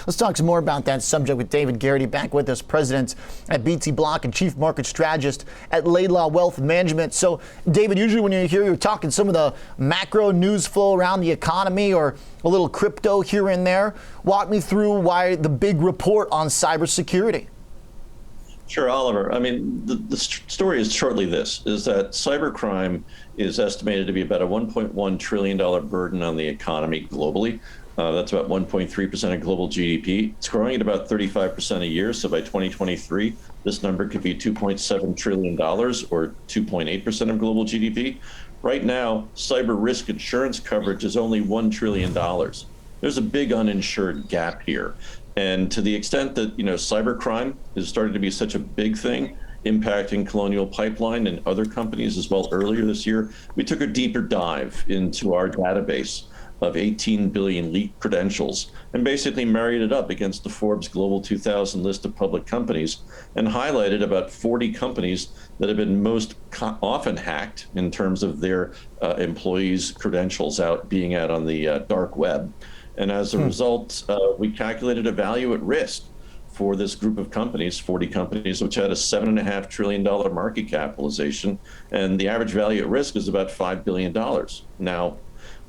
Let's talk some more about that subject with David Garrity, back with us, president at BT Block and chief market strategist at Laidlaw Wealth Management. So, David, usually when you're here, you're talking some of the macro news flow around the economy or a little crypto here and there. Walk me through why the big report on cybersecurity. Sure, Oliver. I mean, the story is shortly this, is that cybercrime is estimated to be about a $1.1 trillion burden on the economy globally. That's about 1.3% of global GDP. It's growing at about 35% a year. So by 2023, this number could be $2.7 trillion or 2.8% of global GDP. Right now, cyber risk insurance coverage is only $1 trillion. There's a big uninsured gap here. And to the extent that, cybercrime is starting to be such a big thing, impacting Colonial Pipeline and other companies as well earlier this year, we took a deeper dive into our database of 18 billion leaked credentials and basically married it up against the Forbes Global 2000 list of public companies and highlighted about 40 companies that have been most often hacked in terms of their employees' credentials being out on the dark web. And as a result, we calculated a value at risk for this group of companies, 40 companies, which had a $7.5 trillion market capitalization. And the average value at risk is about $5 billion. Now,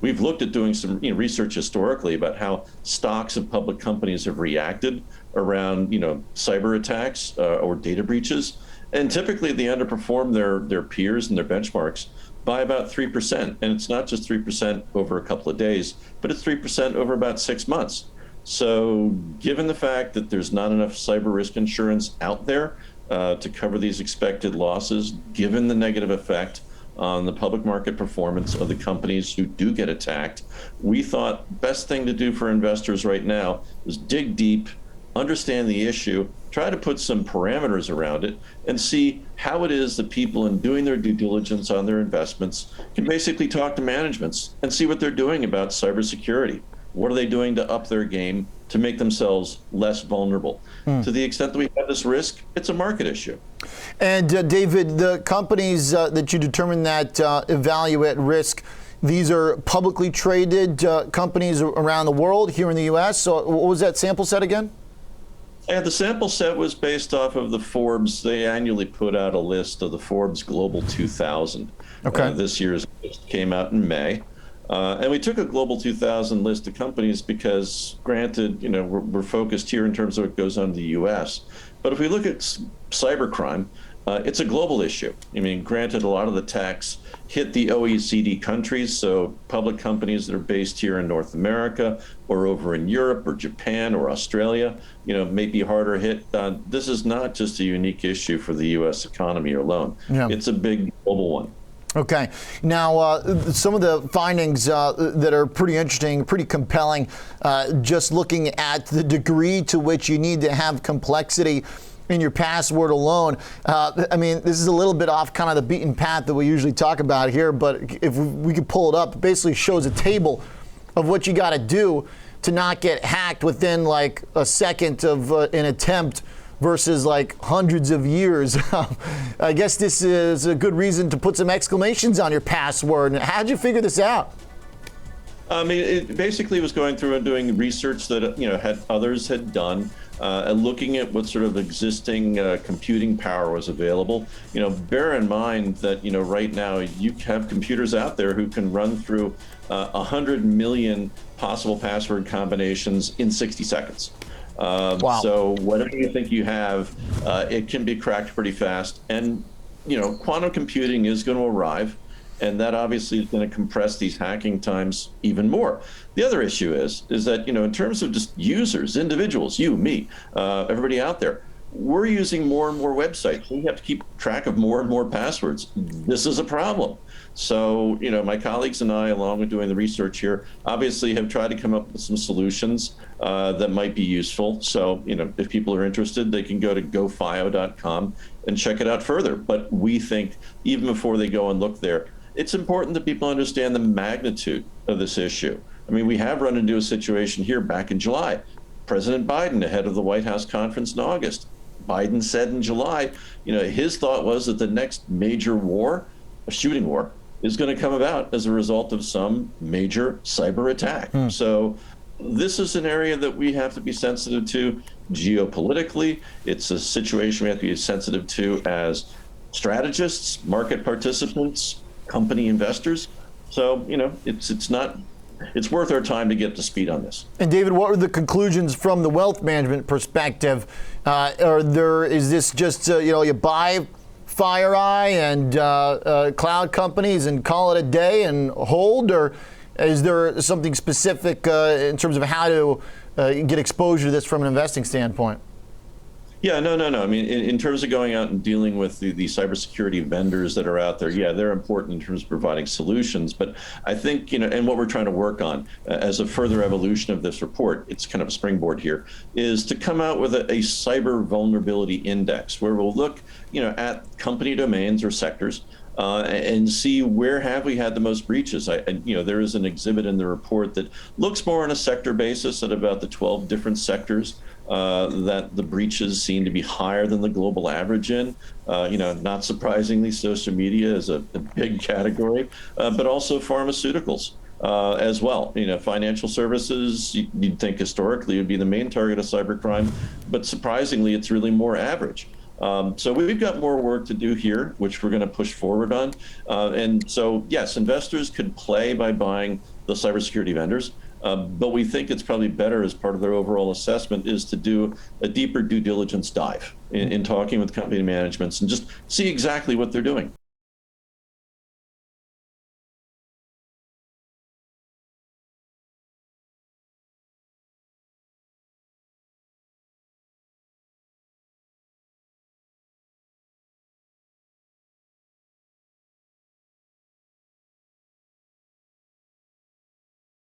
we've looked at doing some research historically about how stocks of public companies have reacted around cyber attacks or data breaches. And typically they underperform their peers and their benchmarks by about 3%. And it's not just 3% over a couple of days, but it's 3% over about 6 months. So given the fact that there's not enough cyber risk insurance out there to cover these expected losses, given the negative effect on the public market performance of the companies who do get attacked, we thought best thing to do for investors right now is dig deep, understand the issue, try to put some parameters around it, and see how it is that people, in doing their due diligence on their investments, can basically talk to managements and see what they're doing about cybersecurity. What are they doing to up their game to make themselves less vulnerable? To the extent that we have this risk, it's a market issue. And David, the companies that you determine that evaluate risk, these are publicly traded companies around the world, here in the U.S. So what was that sample set again? Yeah, the sample set was based off of the Forbes. They annually put out a list of the Forbes Global 2000. Okay. This year's list came out in May. And we took a Global 2000 list of companies because, granted, we're focused here in terms of what goes on in the U.S. But if we look at cybercrime, it's a global issue. I mean, granted, a lot of the attacks hit the OECD countries, so public companies that are based here in North America or over in Europe or Japan or Australia, may be harder hit. This is not just a unique issue for the U.S. economy alone. Yeah. It's a big global one. Okay. Now, some of the findings that are pretty interesting, pretty compelling, just looking at the degree to which you need to have complexity in your password alone. I mean, this is a little bit off kind of the beaten path that we usually talk about here, but if we could pull it up, it basically shows a table of what you got to do to not get hacked within like a second of an attempt versus like hundreds of years. I guess this is a good reason to put some exclamations on your password. How'd you figure this out? I mean, it basically was going through and doing research that others had done, and looking at what sort of existing computing power was available. Bear in mind that right now you have computers out there who can run through 100 million possible password combinations in 60 seconds. Wow. So whatever you think you have, it can be cracked pretty fast. And quantum computing is going to arrive. And that obviously is going to compress these hacking times even more. The other issue is that, in terms of just users, individuals, you, me, everybody out there, we're using more and more websites. We have to keep track of more and more passwords. This is a problem. So, my colleagues and I, along with doing the research here, obviously have tried to come up with some solutions that might be useful. So, if people are interested, they can go to gofio.com and check it out further. But we think even before they go and look there, it's important that people understand the magnitude of this issue. I mean, we have run into a situation here back in July. President Biden, ahead of the White House conference in August, Biden said in July, his thought was that the next major war, a shooting war, is going to come about as a result of some major cyber attack. So this is an area that we have to be sensitive to geopolitically. It's a situation we have to be sensitive to as strategists, market participants, company investors. So, it's worth our time to get up to speed on this. And David, what were the conclusions from the wealth management perspective? Is this just, you buy FireEye and cloud companies and call it a day and hold, or is there something specific in terms of how to get exposure to this from an investing standpoint? Yeah, no. I mean, in terms of going out and dealing with the cybersecurity vendors that are out there, yeah, they're important in terms of providing solutions. But I think, and what we're trying to work on as a further evolution of this report, it's kind of a springboard here, is to come out with a cyber vulnerability index where we'll look, at company domains or sectors and see where have we had the most breaches. There is an exhibit in the report that looks more on a sector basis at about the 12 different sectors that the breaches seem to be higher than the global average in. Not surprisingly, social media is a big category, but also pharmaceuticals as well. Financial services, you'd think historically would be the main target of cybercrime, but surprisingly, it's really more average. So we've got more work to do here, which we're going to push forward on. And so, yes, investors could play by buying the cybersecurity vendors. But we think it's probably better as part of their overall assessment is to do a deeper due diligence dive in talking with company managements and just see exactly what they're doing.